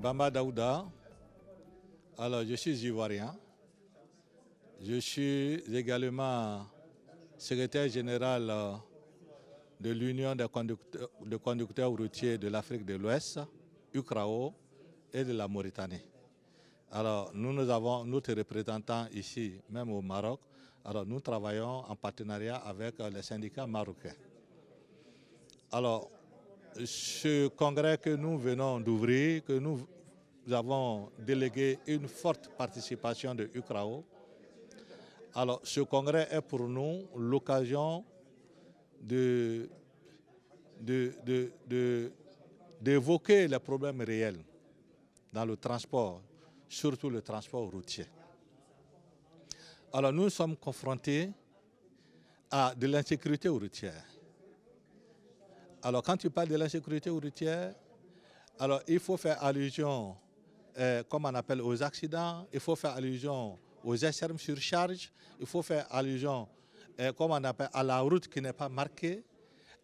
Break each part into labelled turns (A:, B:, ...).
A: Bamba Daouda. Alors, je suis ivoirien. Je suis également secrétaire général de l'Union des conducteurs routiers de l'Afrique de l'Ouest, UCRAO, et de la Mauritanie. Alors, nous avons notre représentant ici, même au Maroc. Alors, nous travaillons en partenariat avec les syndicats marocains. Alors, ce congrès que nous venons d'ouvrir, que nous avons délégué une forte participation de UCRAO. Alors, ce congrès est pour nous l'occasion d'évoquer les problèmes réels dans le transport, surtout le transport routier. Alors, nous sommes confrontés à de l'insécurité routière. Alors, quand tu parles de l'insécurité routière, alors il faut faire allusion, comme on appelle, aux accidents, il faut faire allusion aux externes surcharges, il faut faire allusion, comme on appelle, à la route qui n'est pas marquée.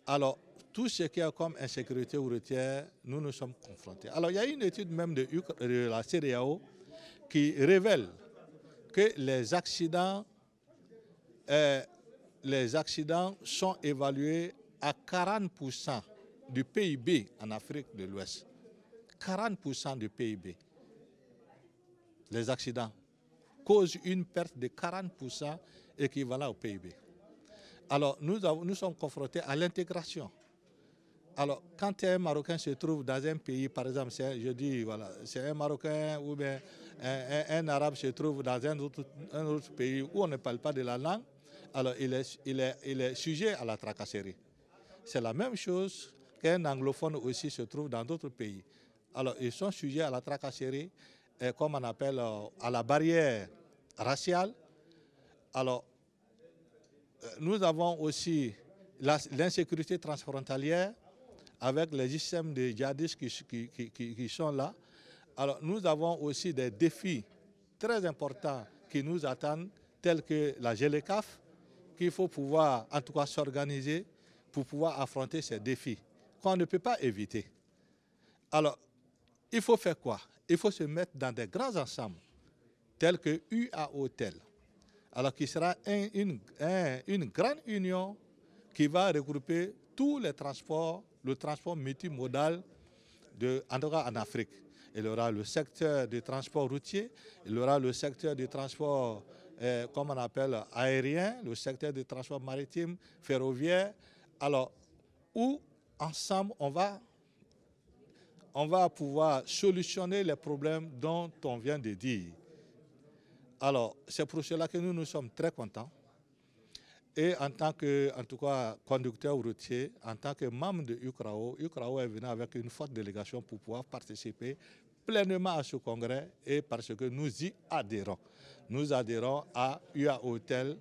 A: Alors, tout ce qui est comme insécurité routière, nous sommes confrontés. Alors, il y a une étude même de la CEDEAO qui révèle que les accidents sont évalués à 40% du PIB en Afrique de l'Ouest. 40% du PIB. Les accidents causent une perte de 40% équivalent au PIB. Alors, nous sommes confrontés à l'intégration. Alors, quand un Marocain se trouve dans un pays, par exemple, c'est un Marocain ou bien un Arabe se trouve dans un autre pays où on ne parle pas de la langue, alors il est sujet à la tracasserie. C'est la même chose qu'un anglophone aussi se trouve dans d'autres pays. Alors, ils sont sujets à la tracasserie, comme on appelle, à la barrière raciale. Alors, nous avons aussi l'insécurité transfrontalière avec les systèmes de djihadistes qui sont là. Alors, nous avons aussi des défis très importants qui nous attendent, tels que la GLECAF, qu'il faut pouvoir, en tout cas, s'organiser pour pouvoir affronter ces défis qu'on ne peut pas éviter. Alors, il faut faire quoi? Il faut se mettre dans des grands ensembles, tels que UAOTEL, alors qui sera une grande union qui va regrouper tous les transports, le transport multimodal, en tout cas en Afrique. Il y aura le secteur du transport routier, il y aura le secteur du transport, comme on appelle, aérien, le secteur du transport maritime, ferroviaire. Alors, où ensemble, on va pouvoir solutionner les problèmes dont on vient de dire. Alors, c'est pour cela que nous sommes très contents. Et en tant que, en tout cas, conducteur routier, en tant que membre de UCRAO, UCRAO est venu avec une forte délégation pour pouvoir participer pleinement à ce congrès et parce que nous y adhérons. Nous adhérons à UAOTEL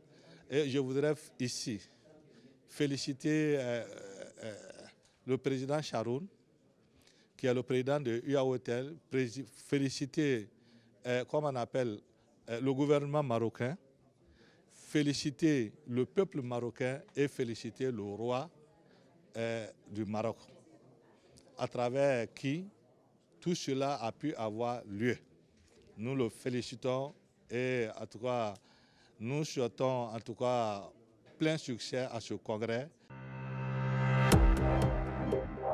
A: et je voudrais ici féliciter le président Charoun, qui est le président de UAOTEL, féliciter, comme on appelle, le gouvernement marocain, féliciter le peuple marocain et féliciter le roi du Maroc, à travers qui tout cela a pu avoir lieu. Nous le félicitons et en tout cas, nous souhaitons en tout cas plein succès à ce congrès.